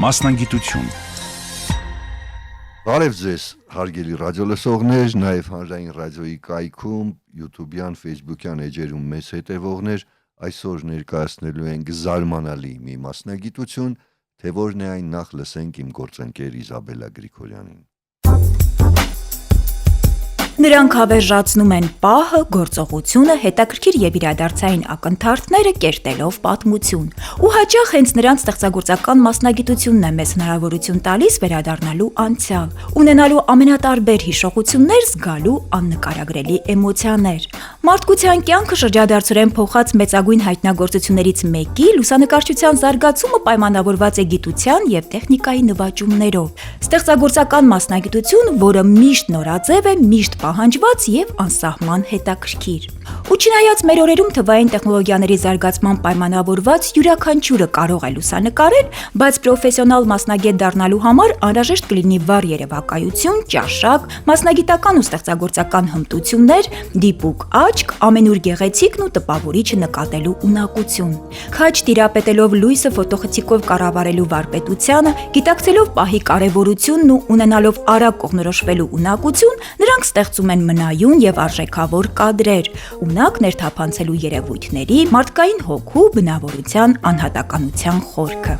Մասնագիտություն։ Բարև ձեզ, հարգելի ռադիոլսողներ, նաև հանրային ռադիոյի կայքում, YouTube-յան, Facebook-յան էջերում մեզ հետևողներ, այսօր ներկայացնելու ենք զարմանալի մի մասնագիտություն, թե որն է այն, նախ լսենք իմ գործընկեր Իզաբելլա Գրիգորյանին։ Նրանք հավերժացնում են պահը, գործողությունը, հետաքրքիր եւ իրադարձային ակնթարթները կերտելով պատմություն։ Ու հաճախ հենց նրանց ստեղծագործական մասնագիտությունն է մեզ հնարավորություն տալիս վերադառնալու անցյալ, ունենալու ամենատարբեր հիշողություններ, զգալու աննկարագրելի էմոցիաներ։ Մարդկության կյանքը շրջադարձորեն փոխած մեծագույն հայտնագործություններից մեկի լուսանկարչության զարգացումը պայմանավորված է գիտության եւ տեխնիկայի նվաճումներով։ Ստեղծագործական մասնագիտություն, որը միշտ նորաձև է, միշտ պահանջված եւ անսահման հետաքրքիր։ Ու չնայած մեր օրերում թվային տեխնոլոգիաների զարգացման պայմանավորված յուրաքանչյուրը կարող է լուսանկարել, բայց պրոֆեսիոնալ մասնագետ դառնալու համար անհրաժեշտ կլինի վառ երևակայություն, ճաշակ, մասնագիտական ու ստեղծագործական հմտություններ, դիպուկ աչք, ամենուր գեղեցիկն ու տպավորիչը նկատելու ունակություն։ Քաջ տիրապետելով լույսը ֆոտոխցիկով կառավարելու վարպետությանը, գիտակցելով պահի կարևորությունն ու ունենալով արագ կողմնորոշվելու ունակություն, նրանք ստեղծում են մնայուն եւ արժեքավոր կադրեր, ունակ ներթափանցելու երևույթների, մարդկային հոգու, բնավորության, անհատականության խորքը։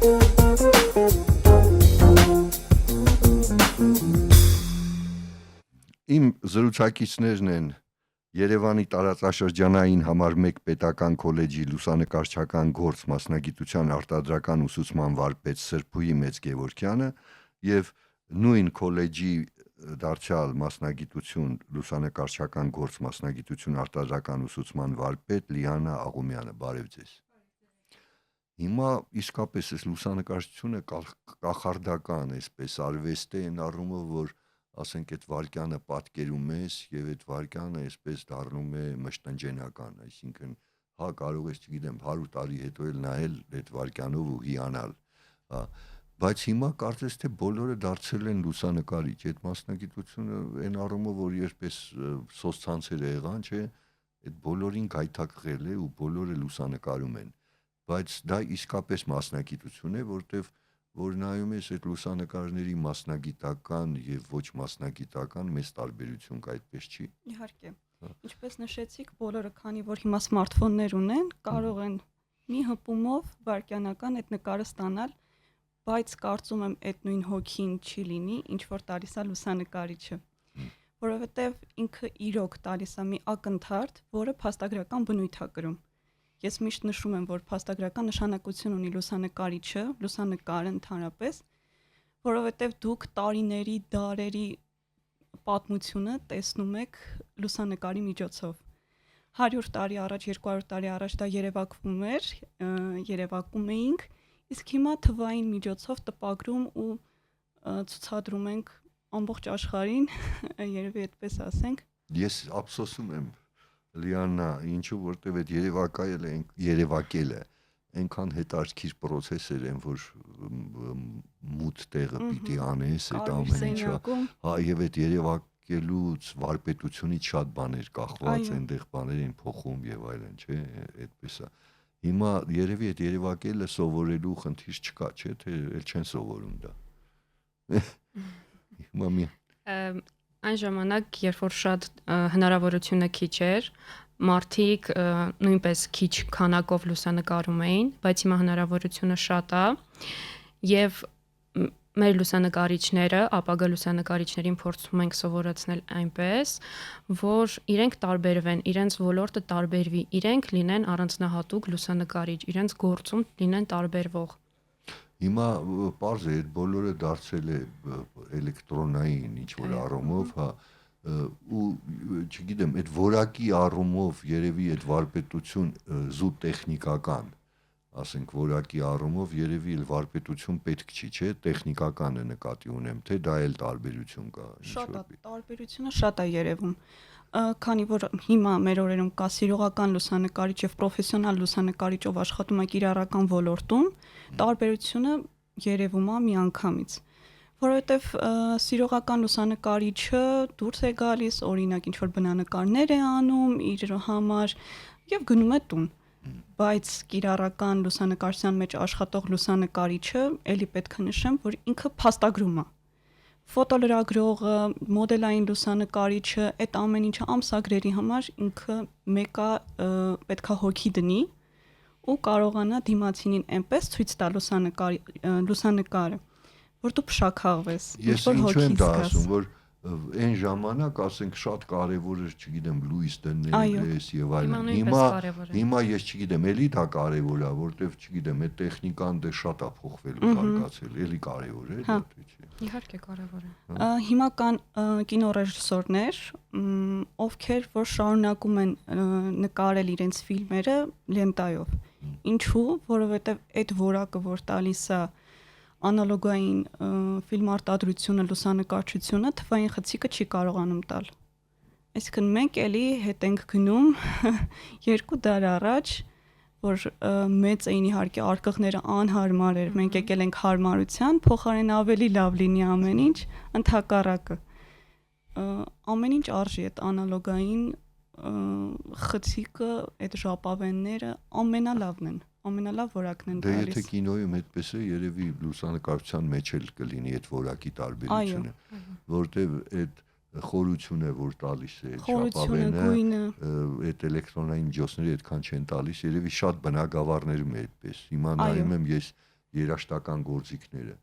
Իմ զրուցակիցներն են Երևանի տարածաշրջանային համար 1 պետական քոլեջի լուսանկարչական գործ մասնագիտության արտադրական ուսուցման վարպետ Սրբուհի Մեծգևորգյանը եւ նույն քոլեջի դարձյալ մասնագիտություն լուսանկարչական գործ մասնագիտություն արտադրական ուսուցման վարպետ Լիանա Աղումյանը։ Բարև ձեզ։ Հիմա իսկապես այս լուսանկարչությունը կախարդական այսպես արվեստ է այն առումով, որ ասենք այդ վարքյանը պատկերում ես եւ այդ վարքյանը այսպես դառնում է մշտնջենական, այսինքն հա կարող ես, չգիտեմ, 100 տարի հետո էլ նայել այդ վարքյանով ու հիանալ, հա, բայց հիմա կարծես թե բոլորը դարձել են լուսանկարիչ, այդ մասնագիտությունը այն առումով, որ երբես սոցցանցերը եղան, չէ, այդ բոլորին գայթակղել է ու բոլորը լուսանկարում են, բայց դա իսկապես մասնագիտություն է, որտեվ որ նայում ես այդ լուսանկարների մասնագիտական եւ ոչ մասնագիտական մեծ տարբերություն կա, այդպես չի։ Իհարկե։ Ինչպես նշեցիք, բոլորը, քանի որ հիմա սմարթֆոններ ունեն, կարող են մի հպումով վարքյանական այդ նկարը ստանալ, բայց կարծում եմ այդ նույն հոգին չի լինի, ինչ որ տալիս է լուսանկարիչը, որովհետեւ ինքը իրոք տալիս է մի ակնթարթ, որը փաստագրական բնույթ է կրում։ Ես միշտ նշում եմ, որ փաստագրական նշանակություն ունի լուսանկարիչը, լուսանկարը ընդհանրապես, որովհետև դուք տարիների, դարերի պատմությունը տեսնում եք լուսանկարի միջոցով։ 100 տարի առաջ, 200 տարի առաջ դա երևակում էինք, իսկ հիմա թվային միջոցով տպագրում ու ցուցադրում ենք ամբողջ աշխարհին, երևի այդպես ասենք։ Ես ափսոսում եմ Լիանա, ինչու որտեվ այդ երևակելը այնքան հետաքրքիր process-եր են, որ մութ տեղը պիտի անես այդ ամեն ինչը, հա, եւ այդ երևակելուց վարպետությունից շատ բաներ կախված, այնտեղ բաներ են փոխում եւ այլն, չէ, այդպես է։ Հիմա երևի այդ երևակելը սովորելու խնդիր չկա, չէ, թե էլ չեն սովորում դա։ Հիմա Այն ժամանակ, երբ որ շատ հնարավորությունը քիչ էր, մարդիկ նույնպես քիչ քանակով լուսանկարում էին, բայց հիմա հնարավորությունը շատ է եւ մեր լուսանկարիչները, ապագա լուսանկարիչներին փորձում ենք սովորեցնել այնպես, որ իրենք տարբերվեն, իրենց ոլորտը տարբերվի, իրենք լինեն առանձնահատուկ լուսանկարիչ, իրենց գործում լինեն տարբերվող։ Հիմա պարզ է, այդ բոլորը դարձել է էլեկտրոնային ինչ-որ առումով, հա, ու չգիտեմ, այդ որակի առումով երևի այդ վարպետություն զուտ տեխնիկական, ասենք որակի առումով երևի էլ վարպետություն պետք չի, չէ, տեխնիկականը նկատի ունեմ, թե դա էլ տարբերություն կա։ Շատ է, տարբերությունը շատ է երևում, քանի որ հիմա մեր օրերում կա սիրողական լուսանկարիչ եւ պրոֆեսիոնալ լուսանկարիչով աշխատում է կիրառական ոլորտում, տարբերությունը երևում է միանգամից, որովհետեւ սիրողական լուսանկարիչը դուրս է գալիս, օրինակ ինչ որ բնանկարներ է անում իր համար եւ գնում է տուն, բայց կիրառական լուսանկարչության մեջ աշխատող լուսանկարիչը ելի պետք է նշեմ, որ ինքը փաստագրում է։ Ֆոտոլրագրողը, մոդելային լուսանկարիչը, այդ ամեն ինչը ամսագրերի համար ինքը մեկը պետքա հոգի դնի ու կարողանա դիմացինին այնպես ցույց տալ լուսանկարը, որ դու փշաքաղվես, Ես ինչու եմ դա ասում, որ այն ժամանակ, ասենք, շատ կարևոր էր, չգիտեմ, լույս դնել ես եւ այլն։ Հիմա ես չգիտեմ, էլի դա կարևոր է, որտեվ չգիտեմ, այդ տեխնիկան դե շատ է փոխվել ու զարգացել, էլի կարևոր է, դա թե չէ։ Իհարկե կարևոր է։ Հիմա կան կինոռեժիսորներ, ովքեր որ շարունակում են նկարել իրենց ֆիլմերը լենտայով։ Ինչու՞, որովհետեւ այդ որակը, որ տալիս է անալոգային ֆիլմարտադրությունը, լուսանկարչությունը թվային խցիկը չի կարողանում տալ։ Այսինքն մենք էլի հետ ենք գնում 2 դար առաջ, որ մեծ էին իհարկե արկղները անհարմար էր, մենք եկել ենք հարմարության, փոխարեն ավելի լավ լինի ամեն ինչ, ընդհակառակը։ Ամեն ինչ արժի այդ անալոգային խցիկը, այդ ժապավենները ամենալավն են։ Ամենալավ որակն են տալիս։ Դե եթե տալիս։ կինոյում այդպես է, երևի լուսանկարչության մեջ էլ կլինի այդ որակի տարբերությունը, որտեվ այդ խորությունը, որ տալիս է, Խորությունը, գույնը, այդ էլեկտրոնային միջոցները այդքան չեն տալիս, երևի շատ բնակավարներում է այդպես։ Հիմա նայում եմ ես երաժշտական գործիքները,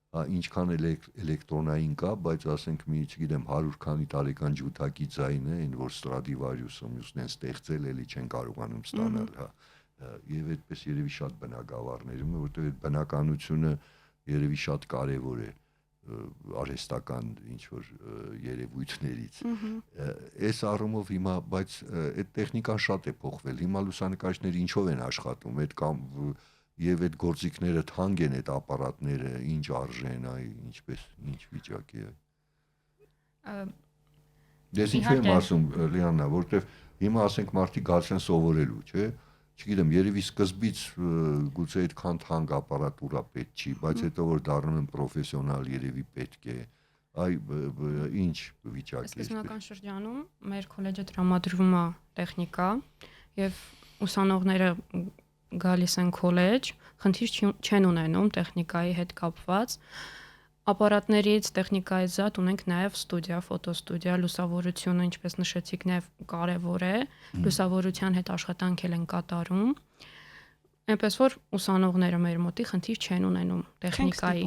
ինչքան էլեկտրոնային կա, բայց ասենք մի, չգիտեմ, 100 քանի տարեկան ջութակի ձայնը, այն որ Stradivarius-ը մյուսն են ստեղծել, էլի չեն կարողանում ստանալ, հա։ Եվ այդպես երևի շատ բնակավարներում է, որտեղ այդ բնականությունը երևի շատ կարևոր է արհեստական ինչ որ երևույթներից։ Այս առումով հիմա, բայց այդ տեխնիկան շատ է փոխվել։ Հիմա լուսանկարիչները ինչով են աշխատում, այդ կամ եւ այդ գործիքները թանկ են, այդ ապարատները, ինչ արժեն, այ ինչպես, ինչ վիճակի է։ Դες ինչու եմ ասում, Լիաննա, որտեղ հիմա ասենք մարդիկ գալիս են սովորելու, չէ՞։ Չգիտեմ, երևի սկզբից գուցե այդքան թանկ ապարատուրա պետք չի, բայց հետո որ դառնում են պրոֆեսիոնալ, երևի պետք է։ Այ ինչ վիճակ է։ Սկզբնական շրջանում մեր քոլեջը տրամադրվում է տեխնիկա եւ ուսանողները գալիս են քոլեջ, խնդիր չեն ունենում տեխնիկայի հետ կապված։ Ապարատներից, տեխնիկայից զատ ունենք նաև ստուդիա, ֆոտոստուդիա, լուսավորությունը, ինչպես նշեցիք, նաև կարևոր է, լուսավորության հետ աշխատանք են կատարում։ Այնպես որ ուսանողները մեր մոտի խնդիր չեն ունենում տեխնիկայի։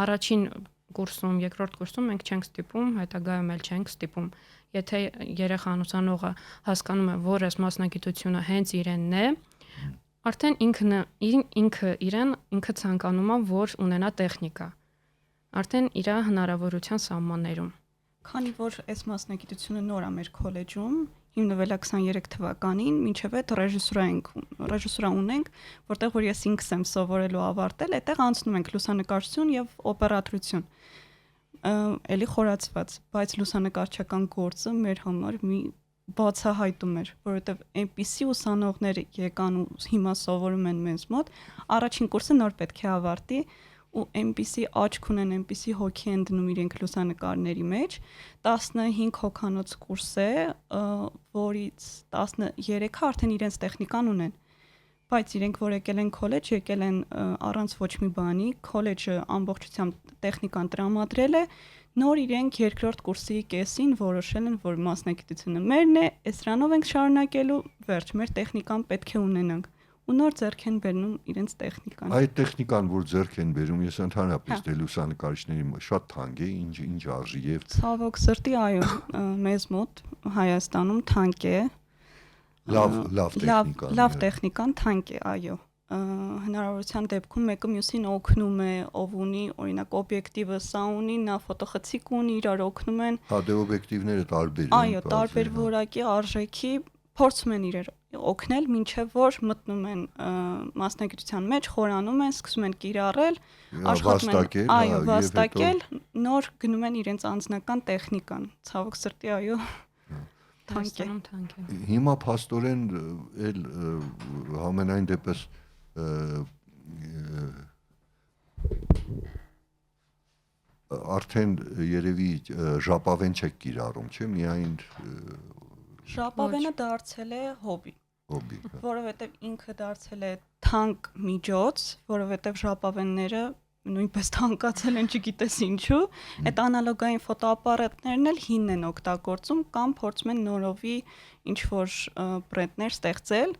Առաջին կուրսում, երկրորդ կուրսում մենք չենք ստիպում, հետագայում էլ չենք ստիպում։ Եթե երեխան ուսանողը հասկանում է, որ այս մասնագիտությունը հենց իրենն է, արդեն ինքը ցանկանում է, որ ունենա տեխնիկա։ Արդեն իր հնարավորության սահմաններում։ Քանի որ այս մասնագիտությունը նոր է մեր քոլեջում, հիմնվել է 23 թվականին, մինչև այդ ռեժիսուրա ունենք, որտեղ որ ես ինքս եմ սովորելու ավարտել, այդտեղ անցնում ենք լուսանկարչություն եւ օպերատորություն։ Էլի խորացված, բայց լուսանկարչական գործը մեր համար մի բացահայտում էր, որովհետեւ այնպիսի ուսանողներ եկան ու հիմա սովորում են մեզ մոտ, առաջին կուրսը նոր պետք է ավարտի ու այնպիսի աչք ունեն, այնպիսի հոգի են դնում իրենք լուսանկարների մեջ, 15 հոգանոց կուրս է, որից 13-ը արդեն իրենց տեխնիկան ունեն, բայց իրենք որ եկել են քոլեջ, եկել են առանց ոչ մի բանի, քոլեջը ամբողջությամբ տեխնիկան տրամադրել է, նոր իրենք երկրորդ կուրսի կեսին որոշել են, որ մասնագիտությունը մերն է, էսրանով ենք շարունակելու, վերջ, մեր տեխնիկան պետք է ունենանք։ Ու նոր ձեռք են բերնում իրենց տեխնիկան։ Այդ տեխնիկան, որ ձեռք են բերում, ես ընդհանրապես դե լուսանկարիչների շատ թանկ է, ինչ արժի եւ Ցավոք սրտի, այո, մեզ մոտ Հայաստանում թանկ է։ Լավ տեխնիկան թանկ է, այո։ Հնարավորության դեպքում մեկը մյուսին օգնում է, ով ունի, օրինակ, օբյեկտիվը սա ունի, նա ֆոտոխցիկ ունի, իրար օգնում են։ Հա, դե օբյեկտիվները տարբեր են։ Այո, տարբեր որակի, արժեքի փորձում են իրար օգնել, մինչև որ մտնում են մասնագիտության մեջ, խորանում են, սկսում են կիրառել, աշխատում են, այո, վաստակել, նոր գնում են իրենց անձնական տեխնիկան։ Ցավոք սրտի, այո, թանկ է։ Հիմա փաստորեն էլ համենայն դեպս արդեն երևի ժապավեն չեք կիրառում, չէ՞, միայն Ժապավենը դարձել է հոբի։ հոբի։ Որովհետև ինքը դարձել է թանկ միջոց, որովհետև ժապավենները նույնպես թանկացել են, չգիտես ինչու, այդ անալոգային ֆոտոապարատներն էլ հինն են օգտագործում կամ փորձում են նորովի ինչ որ բրենդներ ստեղծել։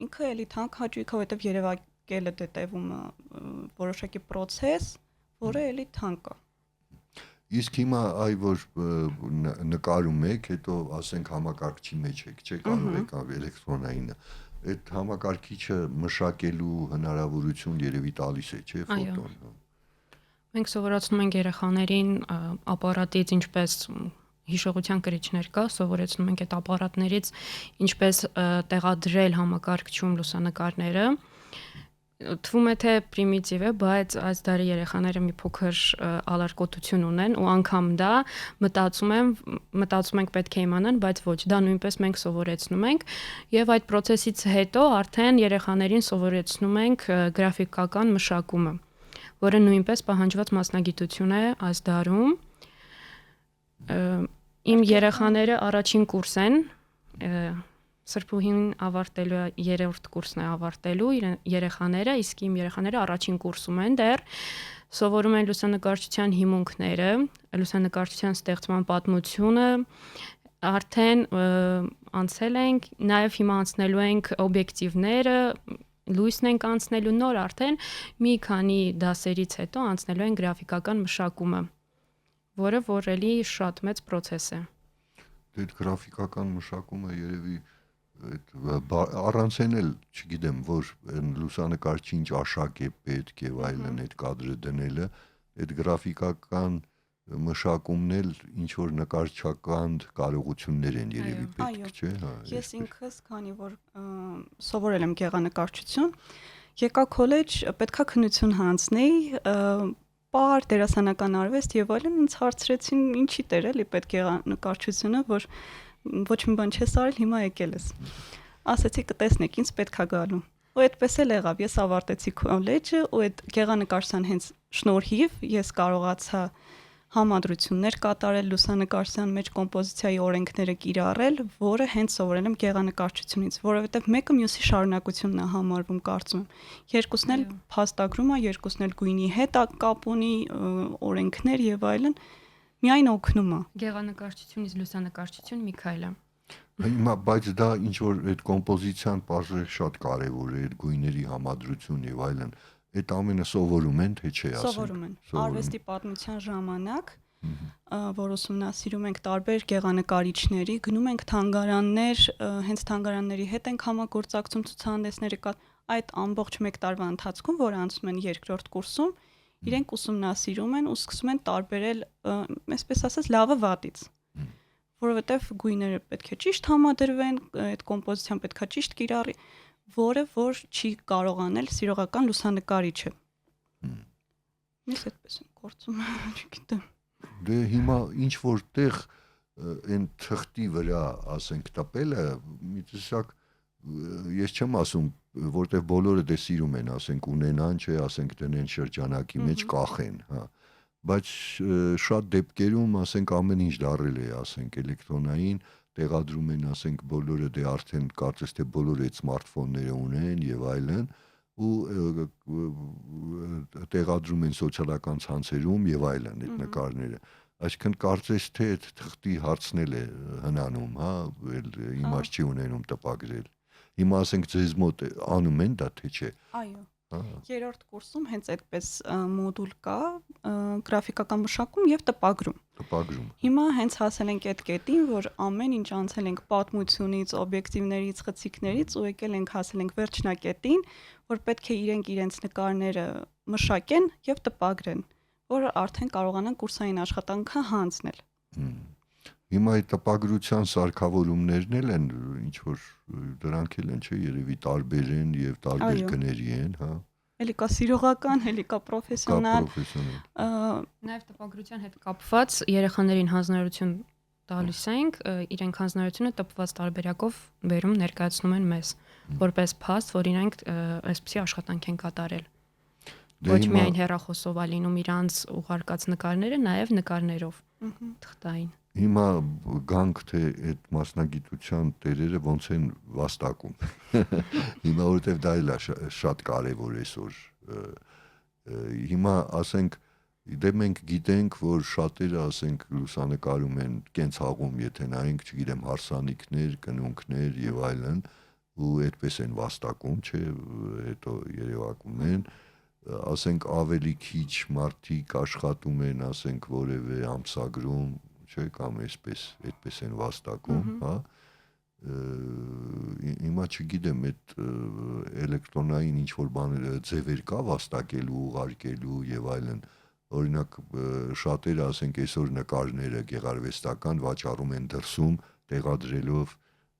Ինքը էլի թանկ հաճույք է, որովհետև երևակել է դետևումը որոշակի process, որը էլի թանկ է։ Իսկ հիմա այ որ նկարում եք, հետո ասենք համակարգչի մեջ եք, չէ՞ կարող եք էլեկտրոնայինը։ Այդ համակարգիչը մշակելու հնարավորություն երևի տալիս է, չէ՞, ֆոտոն։ Մենք սովորացնում ենք երեխաներին ապարատից ինչպես հիշողության կրիչներ կա, սովորեցնում ենք այդ ապարատներից ինչպես տեղադրել համակարգչում լուսանկարները։ Թվում է թե պրիմիտիվ է, բայց այս դարի երեխաները մի փոքր ալարկոտություն ունեն ու անգամ դա մտածում ենք պետք է իմանան, բայց ոչ, դա նույնպես մենք սովորեցնում ենք եւ այդ process-ից հետո արդեն երեխաներին սովորեցնում ենք գրաֆիկական մշակումը, որը նույնպես պահանջված մասնագիտություն է այս դարում։ Իմ երեխաները առաջին կուրս են, Սրբուհին ավարտելու է 3-րդ կուրսն է ավարտելու իր երեխաները, իսկ իմ երեխաները առաջին կուրսում են դեռ սովորում են լուսանկարչության հիմունքները, լուսանկարչության ստեղծման պատմությունը, արդեն անցել ենք, նաև հիմա անցնելու ենք օբյեկտիվները, լույսն ենք անցնելու նոր արդեն մի քանի դասերից հետո անցնելու են գրաֆիկական մշակումը, որը որ էլի շատ մեծ process է։ Դե գրաֆիկական մշակումը երևի առանց են էլ, չգիտեմ, որ լուսանկարչի ինչ աշակ է պետք եւ այլն այդ կադրը դնելը, այդ գրաֆիկական մշակումն էլ ինչ որ նկարչական կարողություններ են երևի պետք, չէ՞, հա։ Ես ինքս, քանի որ սովորել եմ գեղանկարչություն, եկա քոլեջ, պետքա քննություն հանձնեի, պար, դերասանական արվեստ եւ այլն, ինձ հարցրեցին ինչի տեր էլի պետք գեղանկարչությունը, որ ոչ մի բան չես արել, հիմա եկել ես։ Ասացի կտեսնեք, ինձ պետքա գալու։ Ու այդպես էլ եղավ, ես ավարտեցի քոլեջը ու այդ գեղանկարչության հենց շնորհիվ ես կարողացա համադրություններ կատարել, լուսանկարչության մեջ կոմպոզիցիայի օրենքները կիրառել, որը հենց սովորել եմ գեղանկարչությունից, որովհետև մեկը մյուսի շարունակությունն է համարվում, կարծում եմ։ Երկուսն էլ փաստագրում է, երկուսն էլ գույնի հետ կապ ունի, օրենքներ եւ այլն։ Միայն օգնում է։ Գեղանկարչությունից լուսանկարչություն մի քայլ է։ Հիմա բայց դա ինչ որ այդ կոմպոզիցիան բաժը շատ կարևոր է, այդ գույների համադրություն եւ այլն։ Այդ ամենը սովորում են, թե չէ, ասենք։ Սովորում են։ Արվեստի պատմության ժամանակ, որ ուսումնասիրում ենք տարբեր գեղանկարիչների, գնում ենք թանգարաններ, հենց թանգարանների հետ ենք համագործակցում ցուցահանդեսների այդ ամբողջ 1 տարվա ընթացքում, որ անցնում են 2-րդ կուրսում, իրենք ուսումնասիրում են ու սկսում են տարբերել, այսպես ասած, լավը վատից, որովհետև գույները պետք է ճիշտ համադրվեն, այդ կոմպոզիցիան պետք է ճիշտ կիրառի, որը որ չի կարող անել սիրողական լուսանկարիչը։ Ես այդպես եմ գործում, չգիտեմ։ Դե հիմա ինչ որտեղ այն թղթի վրա, ասենք, տպելը մի տեսակ ես չեմ ասում, որտեղ բոլորը դե սիրում են, ասենք, ունենան, չէ, ասենք, դնեն շրջանակի մեջ կախեն, հա։ Բայց շատ դեպքերում, ասենք, ամեն ինչ դարել է, ասենք, էլեկտրոնային, տեղադրում են, ասենք, բոլորը դե արդեն կարծես թե բոլորը այդ սմարթֆոնները ունեն եւ այլն, ու տեղադրում են սոցիալական ցանցերում եւ այլն այդ նկարները։ Այսինքն կարծես թե այդ թղթի հարցնել է հնանում, հա, իմաստ չի ունենում տպագրել։ Հիմա ասենք ձեզ մոտ անում են դա թե չէ։ Այո։ 3-րդ կուրսում հենց այդպես մոդուլ կա, գրաֆիկական մշակում եւ տպագրում։ Տպագրում։ Հիմա հենց հասել ենք այդ կետին, որ ամեն ինչ անցել ենք պատմությունից, օբյեկտիվներից, խցիկներից ու եկել ենք հասել ենք վերջնակետին, որ պետք է իրենց նկարները մշակեն եւ տպագրեն, որ արդեն կարողանան կուրսային աշխատանքը հանձնել։ Հիմա այդ տպագրության սարքավորումներն էլ են, ինչ որ դրանք էլ են, չէ, երևի տարբեր են եւ տարբեր գների են, հա։ Էլի կա սիրողական, էլի կա պրոֆեսիոնալ։ Նաեւ տպագրության հետ կապված երեխաներին հանձնարարություն տալիս ենք, իրենք հանձնարարությունը տպված տարբերակով վերում ներկայացնում են մեզ, որպես փաստ, որ իրենք այսպիսի աշխատանք են կատարել։ Ոչ միայն հեռախոսով ա լինում իրանց ուղարկած նկարները, նաեւ նկարներով թղթային։ Հիմա գանք թե այդ մասնագիտության տերերը ոնց են վաստակում։ Հիմա որովհետև դա էլ է շատ կարևոր այսօր։ Հիմա ասենք դե մենք գիտենք, որ շատերը ասենք լուսանկարում են կենցաղում, եթե նայենք, չգիտեմ, հարսանիքներ, կնունքներ եւ այլն, ու այդպես են վաստակում, չէ, հետո երևակում են, ասենք ավելի քիչ մարդիկ աշխատում են, ասենք որևէ ամսագրում, չէ, կամ այդպես են վաստակում, հա։ Հիմա չգիտեմ, այդ էլեկտրոնային ինչ որ բաները ձևեր կա վաստակելու, ուղարկելու եւ այլն։ Օրինակ շատերը, ասենք, այսօր նկարները գեղարվեստական վաճառում են դրսում, տեղադրելով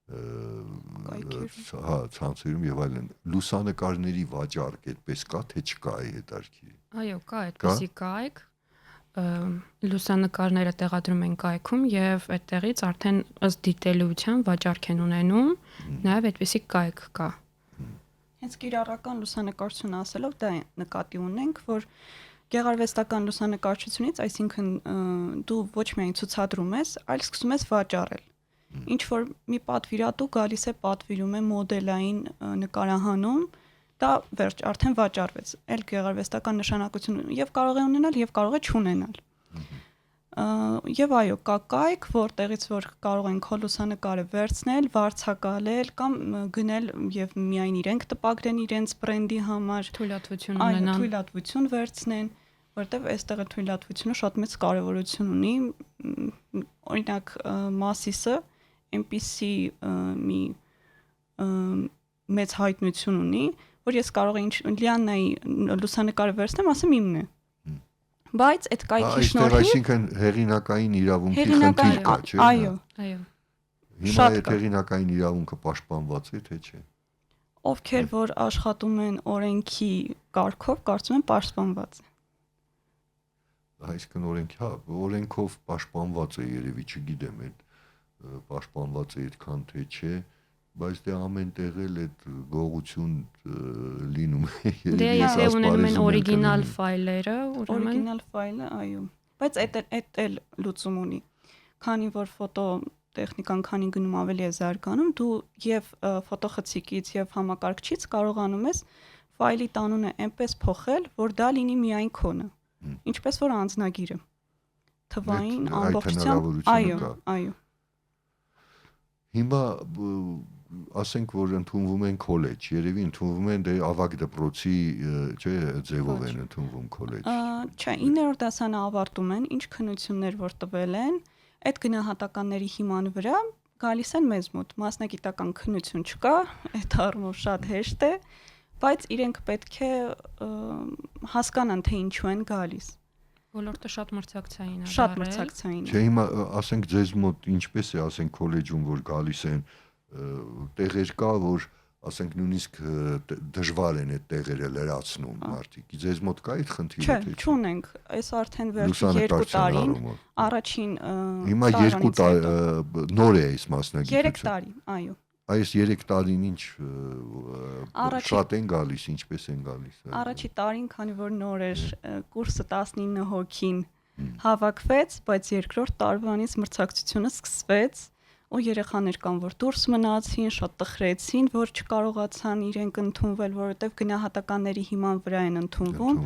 հա, ցանցերում եւ այլն։ Լուսանկարների վաճառք այդպես կա, թե չկա, հետարքի։ Այո, կա այդպիսի կայք, լուսանկարները տեղադրում են կայքում եւ այդտեղից արդեն ըստ դիտելիության վաճառք են ունենում, նաեւ այդպիսի կայք կա։ Հենց կիրառական լուսանկարություն ասելով դա նկատի ունենք, որ գեղարվեստական լուսանկարչությունից, այսինքն դու ոչ միայն ցուցադրում ես, այլ սկսում ես վաճառել։ Ինչ որ մի պատվիրատու գալիս է պատվիրում է մոդելային նկարահանում, դա վերջ արդեն վաճառվեց։ Էլ գեղարվեստական նշանակություն եւ կարող է ունենալ եւ կարող է չունենալ։ Եվ այո, կա կայք, որտեղից որ կարող են քո լուսանկարը վերցնել, վարձակալել կամ գնել եւ միայն իրենք տպագրեն իրենց բրենդի համար, թույլատվություն այո, ունենան։ թույլատվություն վերցնեն, որտեվ այստեղ է թույլատվությունը շատ մեծ կարևորություն ունի։ Օրինակ Մասիսը այնպիսի մի մեծ հայտնություն ունի, որ ես կարող եմ Լիաննայի լուսանկարը վերցնեմ, ասեմ իմն է։ Բայց այդ կայքի շնորհիվ, այսինքն հեղինակային իրավունքի խնդիր կա, չէ՞։ Այո։ Հիմա այդ հեղինակային իրավունքը պաշտպանված է, թե չէ։ ովքեր որ աշխատում են օրենքի կարգով, կարծում եմ պաշտպանված է։ Այսինքն օրենքի, հա, օրենքով պաշտպանված է, երևի չգիտեմ, այդ պաշտպանված է այդքան թե չէ, բայց դե ամեն տեղ էլ այդ գողություն լինում է, Դե եթե ունենում են օրիգինալ ֆայլերը, ուրեմն Օրիգինալ ֆայլը, այո։ Բայց այդ էլ լուծում ունի։ Քանի որ ֆոտոտեխնիկան քանի գնում ավելի է զարգանում, դու եւ ֆոտոխցիկից եւ համակարգչից կարողանում ես ֆայլի տանունը այնպես փոխել, որ դա լինի միայն քոնը։ Ինչպես որ անձնագիրը։ Թվային ամբողջությամբ, այո, այո։ Հիմա ասենք որ ընդունվում են քոլեջ, երևի ընդունվում են դե ավագ դպրոցի, չէ, ձևով են ընդունվում քոլեջ։ Չէ, 9-րդ դասանը ավարտում են, ինչ քննություններ որ տվել են, այդ գնահատականների հիման վրա գալիս են մեզ մոտ։ Մասնագիտական քննություն չկա, այդ առումով շատ հեշտ է, բայց իրենք պետք է հասկանան թե ինչու են գալիս։ ոլորտը շատ մրցակցային է։ Շատ մրցակցային է։ Չէ, հիմա ասենք ձեզ մոտ ինչպես է, ասենք քոլեջում որ գալիս են, տեղեր կա, որ ասենք նույնիսկ դժվար են այդ տեղերը լրացնում մարդիկ։ Ձեզ մոտ կա այդ խնդիրը թե չէ։ Չէ, չունենք։ Այս արդեն վերջին 2 տարին առաջին հիմա 2 տարի նոր է այս մասնագիտությունը։ 3 տարի, այո։ Այս 3 տարին ինչ շատ են գալիս, ինչպես են գալիս։ Առաջի տարին, քանի որ նոր էր, կուրսը 19 հոգին հավաքվեց, բայց երկրորդ տարվանից մրցակցությունը սկսվեց, ու երեխաներ կան, որ դուրս մնացին, շատ տխրեցին, որ չկարողացան իրենք ընդունվել, որովհետև գնահատականների հիման վրա են ընդունվում,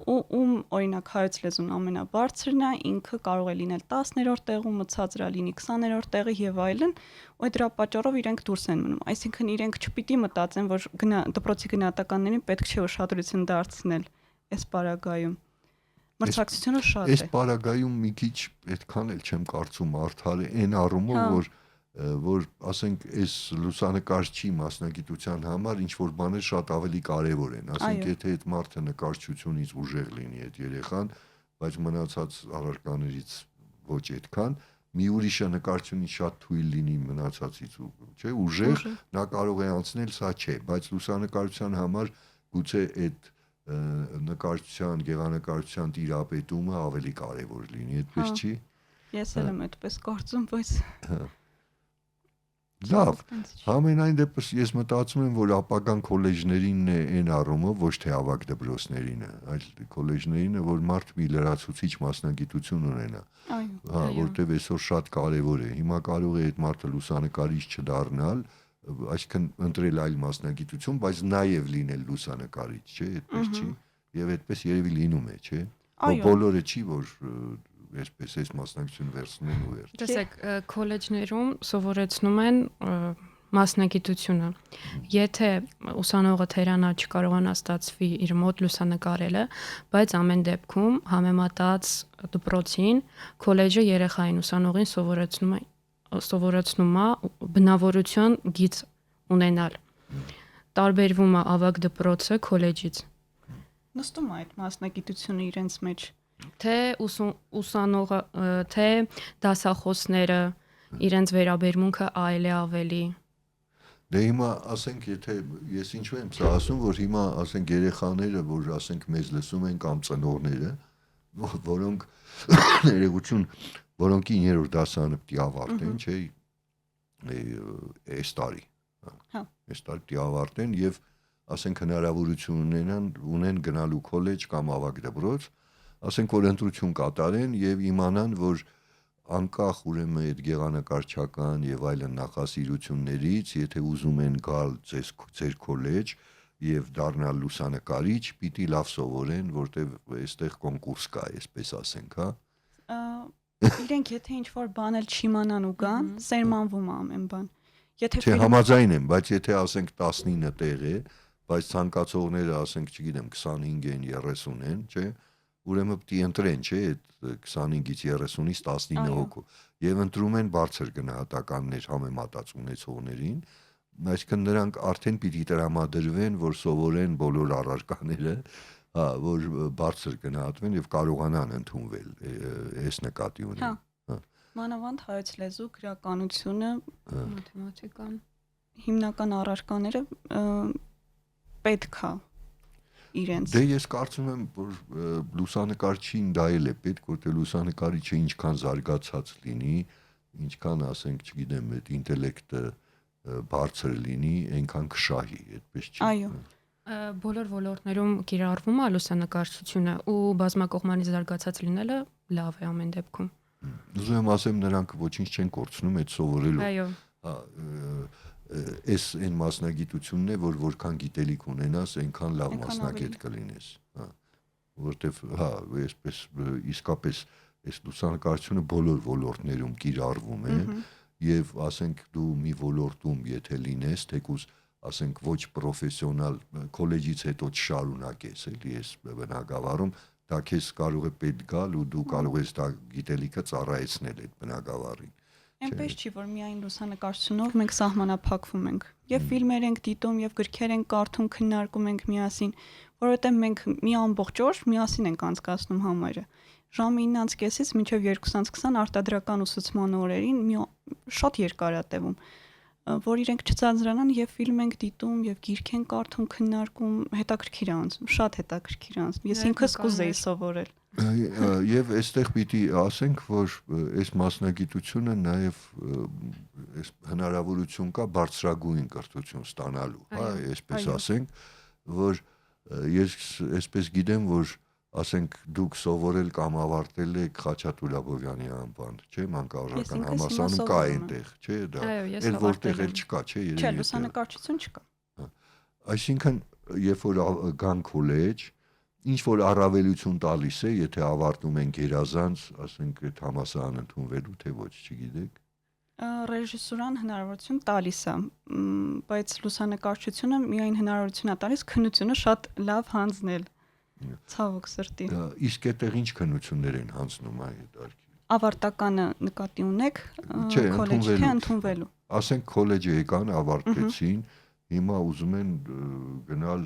ու օրինակ հայոց լեզուն ամենաբարձրն է, ինքը կարող է լինել 10-րդ տեղում, մցածրա լինի 20-րդ տեղը եւ այլն, ու դրա պատճառով իրենք դուրս են մնում։ Այսինքն իրենք չպիտի մտածեն, որ դպրոցի գնահատականներին պետք չէ ուշադրություն դարձնել այս պարագայում։ Մրցակցությունը շատ է։ Այս պարագայում մի քիչ այդքան էլ չեմ կարծում արդար է այն առումով, որ ասենք այս լուսանկարչի մասնագիտության համար ինչ որ բաներ շատ ավելի կարևոր են, ասենք եթե այդ մարդը նկարչությունից ուժեղ լինի այդ երեխան, բայց մնացած առարկաներից ոչ այդքան, մի ուրիշը նկարչությունից շատ թույլ լինի մնացածից, չէ, ուժեղ, նա կարող է անցնել, սա չէ, բայց լուսանկարչության համար գուցե այդ նկարչության, գեղանկարչության տիրապետումը ավելի կարևոր լինի, այդպես չի։ Ես էլ եմ այդպես կարծում, բայց Լավ, համենայն դեպս ես մտածում եմ, որ ապագան քոլեջներինն է այն առումով, ոչ թե ավագ դպրոցներինը, այլ քոլեջներինը, որ մարդ մի լրացուցիչ մասնագիտություն ունենա։ Այո։ Հա, որտեվ այսօր շատ կարևոր է։ Հիմա կարող է այդ մարդը լուսանկարիչ չդառնալ, այսինքն ընտրել այլ մասնագիտություն, բայց նաև լինել լուսանկարիչ, չէ՞, այդպես չի։ Եվ այդպես երևի լինում է, չէ՞։ Այո։ Բոլորը չի, որ այսպես այս մասնակցություն վերցնում են ու վերջ։ Տեսեք, քոլեջներում սովորեցնում են մասնագիտությունը։ Եթե ուսանողը թերանալ չկարողանա ստացվի իր մոտ լուսանկարելը, բայց ամեն դեպքում համեմատած դպրոցին, քոլեջը երեխային ուսանողին սովորեցնում է բնավորություն գիծ ունենալ։ Տարբերվում է ավագ դպրոցը քոլեջից։ Նստում է այդ մասնագիտությունը իրենց մեջ։ Թե ուսանողը, թե դասախոսները իրենց վերաբերմունքը այլ է ավելի։ Դե հիմա ասենք, եթե ես ինչու եմ սա ասում, որ հիմա ասենք երեխաները, որ ասենք մեզ լսում են կամ ծնողները, որոնք ներողություն, որոնք 9-րդ դասարանը պիտի ավարտեն, չէ, այս տարի։ Հա։ Այս տարի պիտի ավարտեն եւ ասենք հնարավորություն ունեն գնալու քոլեջ կամ ավագ դպրոց, ասենք որ ընտրություն կատարեն եւ իմանան, որ անկախ ուրեմն այդ գեղանկարչական եւ այլն նախասիրություններից, եթե ուզում են գալ ձեր քոլեջ եւ դառնալ լուսանկարիչ, պիտի լավ սովորեն, որտեվ այստեղ կոնկուրս կա, այսպես ասենք, հա։ Իրենք եթե ինչ-որ բան էլ չիմանան ու գան, սերմանվում է ամեն բան։ Եթե Չէ, համաձայն եմ, բայց եթե ասենք 19 տեղ է, բայց ցանկացողները ասենք, չգիտեմ, 25 են, 30 են, չէ, ուրեմն պիտի ընտրեն, չէ, այդ 25-ից 30-ից 19 հոգու եւ ընտրում են բարձր գնահատականներ համեմատած ունեցողներին, այսինքն նրանք արդեն պիտի տրամադրվեն, որ սովորեն բոլոր առարկաները, հա, որ բարձր գնահատվեն եւ կարողանան ընդունվել այս նկատի ունեն։ Հա։ Մանավանդ հայոց լեզու, գրականությունը, Մաթեմատիկան։ հիմնական առարկաները պետք է իրենց։ Դե ես կարծում եմ, որ լուսանկարչին դա էլ է պետք, որտեղ լուսանկարիչը ինչքան զարգացած լինի, ինչքան ասենք, չգիտեմ, այդ ինտելեկտը բարձր լինի, այնքան կշահի, այդպես չի։ Այո։ Բոլոր ոլորտներում կիրառվում է լուսանկարչությունը ու բազմակողմանի զարգացած լինելը լավ է ամեն դեպքում։ Ուզում եմ ասեմ, նրանք ոչինչ չեն կորցնում այդ սովորելով։ Այո։ Հա, այս այն մասնագիտությունն է, որ որքան գիտելիք ունենաս, այնքան լավ Այնքան մասնագետ կլինես, հա, որտեվ հա, այսպես իսկապես այս լուսանկարչությունը բոլոր ոլորտներում կիրառվում է եւ ասենք դու մի ոլորտում եթե լինես, թեկուզ ասենք ոչ պրոֆեսիոնալ քոլեջից հետո չշարունակես, էլի ես բնակավարում, դա քեզ կարող է պետք գալ ու դու կարող ես դա գիտելիքը ծառայեցնել այդ բնակավարին։ Այնպես չի, որ միայն լուսանկարչությունով մենք սահմանափակվում ենք։ Եվ ֆիլմեր ենք դիտում, եւ գրքեր ենք կարդում, քննարկում ենք միասին, որովհետեւ մենք մի ամբողջ օր միասին ենք անցկացնում համարը։ Ժամը 9:30-ից մինչև 2:20 արտադրական ուսուցման օրերին շատ երկար է տևում, որ իրենք չծանձրանան եւ ֆիլմ ենք դիտում եւ գիրք ենք կարդում, քննարկում, հետաքրքիր է անցնում, շատ հետաքրքիր է անցնում։ Ես ինքս կուզեի սովորել։ Եվ այստեղ պիտի ասենք, որ այս մասնագիտությունը նաև այս հնարավորություն կա բարձրագույն կրթություն ստանալու, հա, այսպես ասենք, որ ես այսպես գիտեմ, որ ասենք դուք սովորել կամ ավարտել եք Խաչատուր Աբովյանի անվան, չէ՞, մանկավարժական համալսարանում կա այնտեղ, չէ՞ դա։ Այդ որտեղ էլ չկա, չէ՞, Չէ, լուսանկարչություն չկա։ Այսինքն, երբ որ գան քոլեջ, ինչ որ առավելություն տալիս է, եթե ավարտում են գերազանց, ասենք այդ համալսարան ընդունվելու թե ոչ, չգիտեք։ Ռեժիսուրան հնարավորություն տալիս է, բայց լուսանկարչությունը միայն հնարավորություն է տալիս քննությունը շատ լավ հանձնել։ Ցավոք սրտի։ Իսկ այդտեղ ինչ քննություններ են հանձնում այդ արկի։ Ավարտականը նկատի ունեք քոլեջի թե ընդունվելու։ Ասենք քոլեջը եկան, ավարտեցին, հիմա ուզում են գնալ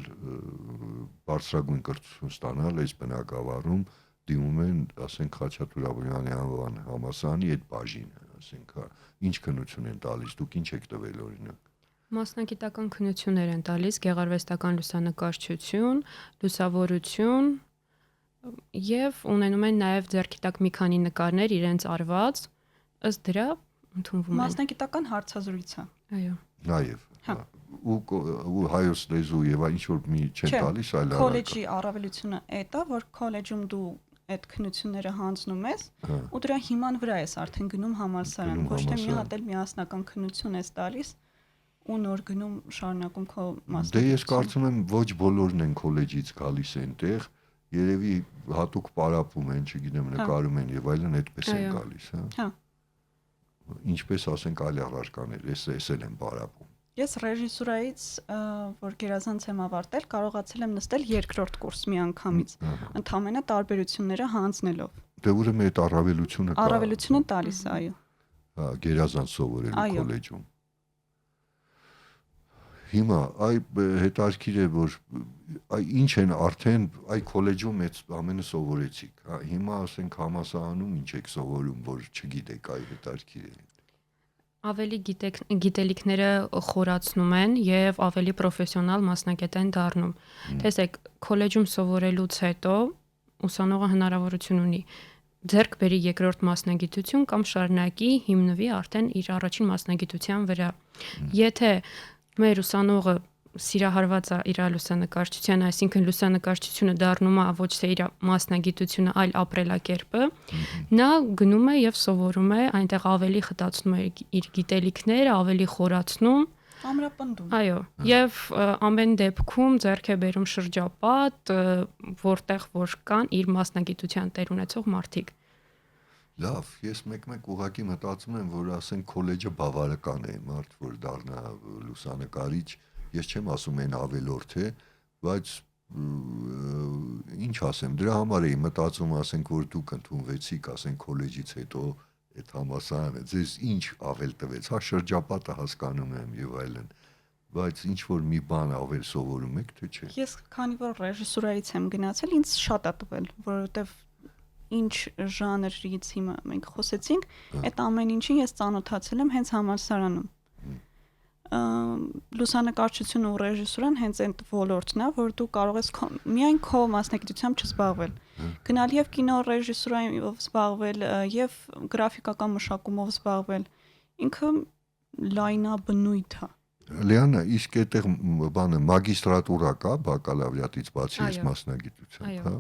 բարձրագույն կրթություն ստանալ այս բնակավարում, դիմում են, ասենք Խաչատուր Աբովյանի անվան համալսարանի այդ բաժինը, ասենք, ինչ քննություն են տալիս, դուք ինչ եք տվել օրինակ։ Մասնագիտական քննություններ են տալիս, գեղարվեստական լուսանկարչություն, լուսավորություն եւ ունենում են նաեւ ձեռքի տակ մի քանի նկարներ իրենց արված, ըստ դրա ընդունվում են։ Մասնագիտական հարցազրույցը։ Այո։ Նաև Հա։ ու հայոց լեզու եւ ինչ որ մի չեն տալիս, այլ Քոլեջի առավելությունը այդ է, որ քոլեջում դու այդ քննությունները հանձնում ես ու դրա հիման վրա ես արդեն գնում համալսարան, Գնում ոչ թե մի համալսարան։ հատ էլ միասնական քննություն ես տալիս ու նոր գնում շարունակում քո Դե ես մասնագիտությունը։ կարծում եմ ոչ բոլորն են քոլեջից գալիս այնտեղ, երևի հատուկ պարապում են, չգիտեմ, նկարում են եւ այլն, այդպես են Այո։ գալիս, հա։ Հա։ Ինչպես ասենք այլ առարկաներ, ես էլ եմ պարապում։ Ես ռեժիսուրայից, որ գերազանց եմ ավարտել, կարողացել եմ նստել երկրորդ կուրս մի անգամից, ընդհանրապես տարբերությունները հանձնելով։ Դե ուրեմն այդ առավելությունը կա։ Առավելությունը տալիս է, այո։ Հա, գերազանց սովորելու Այո։ քոլեջում։ Հիմա հետաքրքիր է, որ ինչ են արդեն քոլեջում այդ ամենը սովորեցիք, հա, հիմա ասենք համասարանում ինչ եք սովորում, որ չգիտեք, հետաքրքիր է։ Ավելի գիտելիքները խորացնում են եւ ավելի պրոֆեսիոնալ մասնագետ են դառնում։ Տեսեք, քոլեջում սովորելուց հետո ուսանողը հնարավորություն ունի ձեռք բերի երկրորդ մասնագիտություն կամ շարունակի հիմնվի արդեն իր առաջին մասնագիտության վրա։ Եթե մեր ուսանողը սիրահարված է իր լուսանկարչության, այսինքն լուսանկարչությունը դառնում է ոչ թե իր մասնագիտությունը, այլ ապրելակերպը, նա գնում է եւ սովորում է, այնտեղ ավելի խտացնում է իր գիտելիքները, ավելի խորացնում, Ամրապնդում։ այո, եւ ամեն դեպքում ձեռք է բերում շրջապատ, որտեղ որ կան իր մասնագիտության տեր ունեցող մարդիկ։ Լավ, ես մեկ-մեկ ուղղակի մտածում եմ, որ ասենք քոլեջը բավարարական է, մարդ որ դառնա լուսանկարիչ, ես չեմ ասում այն ավելորդ է, բայց ինչ ասեմ, դրա համար էի մտածում, ասենք որ դուք ընդունվեցիք, ասենք քոլեջից հետո այդ համասարանը, ձեզ ինչ ավել տվեց, հա շրջապատը հասկանում եմ եւ այլն, բայց ինչ որ մի բան ավել սովորում եք, թե չէ։ Ես քանի որ ռեժիսուրայից եմ գնացել, ինձ շատ է տվել, որովհետեւ ինչ ժանրից հիմա մենք խոսեցինք, այդ ամեն ինչին ես ծանոթացել եմ հենց համալսարանում։ Լուսանկարչությունը ու ռեժիսուրան հենց այդ ոլորտն է, որ դու կարող ես միայն քո մասնագիտությամբ չզբաղվել։ Գնալ եւ կինո ռեժիսուրայով զբաղվել, եւ գրաֆիկական մշակումով զբաղվել։ Ինքը լայնաբնույթ է։ Լիանա, իսկ այդտեղ բանը մագիստրատուրա կա, բակալավրիատից բացի այս մասնագիտությամբ, հա։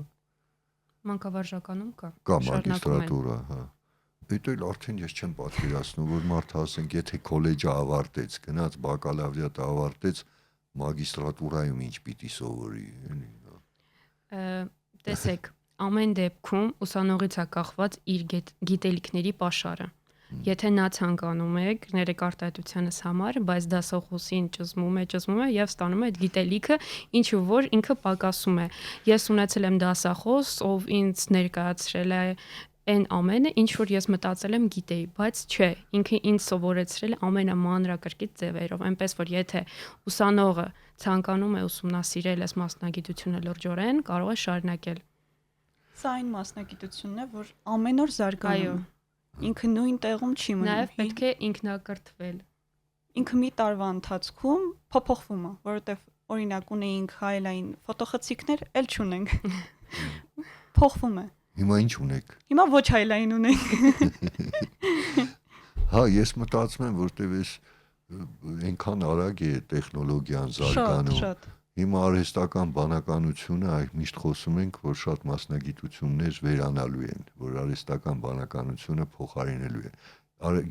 Մանկավարժականում կա։ Կա մագիստրատուրա, հա։ Այդ էլ արդեն ես չեմ պատկերացնում, որ մարդը ասենք, եթե քոլեջը ավարտեց, գնաց բակալավրիատը ավարտեց, մագիստրատուրայում ինչ պիտի սովորի, էլի։ Տեսեք, ամեն դեպքում ուսանողից է կախված իր գիտելիքների պաշարը։ Եթե նա ցանկանում է ներեկարտահայտությանս համար, բայց դասախոսին ճզմում է եւ ստանում է այդ գիտելիքը, ինչու որ ինքը պակասում է։ Ես ունեցել եմ դասախոս, ով ինձ ներկայացրել է այն ամենը, ինչ որ ես մտածել եմ գիտեի, բայց չէ, ինքը ինձ սովորեցրել է ամենամանրակրկիտ ձևերով, այնպես որ եթե ուսանողը ցանկանում է ուսումնասիրել այս մասնագիտությունը լրջորեն, կարող է շարունակել։ Սա այն մասնագիտությունն է, որ ամեն օր զարգանում է։ Ինքը նույն տեղում չի մնում։ Նաև պետք է ինքնակրթվել։ Ինքը մի տարվա ընթացքում փոփոխվում է, որովհետև օրինակ ունեինք հայելային ֆոտոխցիկներ, էլ չունենք։ Փոխվում է։ Հիմա ինչ ունեք։ Հիմա ոչ հայելային ունենք։ Հա, ես մտածում եմ, որտեվ էս այնքան արագ է տեխնոլոգիան զարգանում։ Շատ։ Հիմա արհեստական բանականությունը միշտ խոսում ենք, որ շատ մասնագիտություններ վերանալու են, որ արհեստական բանականությունը փոխարինելու է։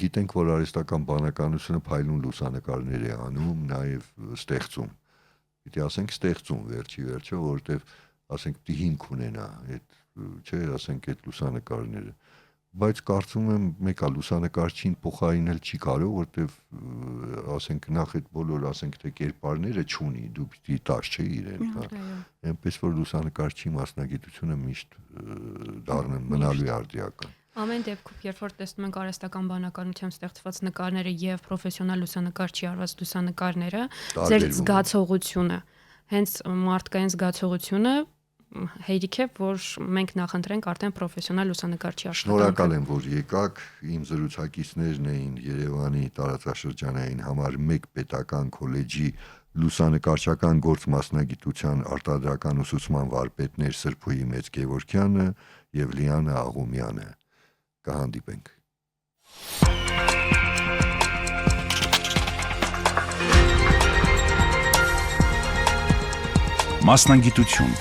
Գիտենք, որ արհեստական բանականությունը փայլուն լուսանկարներ է անում, նաև ստեղծում։ Պիտի ասենք ստեղծում վերջի վերջը, որովհետև ասենք պիտի հիմք ունենա այդ, չէ, ասենք այդ լուսանկարները։ Բայց կարծում եմ մեկա լուսանկարչին փոխարինել չի կարող, որտեվ ասենք նախ այդ բոլոր ասենք թե կերպարները չունի, դու պիտի տաս չէ իրեն, հա։ Այնպես որ լուսանկարչի մասնագիտությունը միշտ դառնում մնալու է արդիական։ Ամեն դեպքում, երբ որ տեսնում ենք արհեստական բանականությամբ ստեղծված նկարները եւ պրոֆեսիոնալ լուսանկարչի արված լուսանկարները, ձեր զգացողությունը, հենց մարդկային զգացողությունը հերիք է, որ մենք նախընտրենք արդեն պրոֆեսիոնալ լուսանկարչի աշխատանքը։ Շնորհակալ եմ, որ եկաք, իմ զրուցակիցներն էին Երևանի տարածաշրջանային համար 1 պետական քոլեջի լուսանկարչական գործ մասնագիտության արտադրական ուսուցման վարպետներ Սրփուհի Մեծ Գևորգյանը եւ Լիանա Աղումյանը։ Կհանդիպենք։ Մասնագիտություն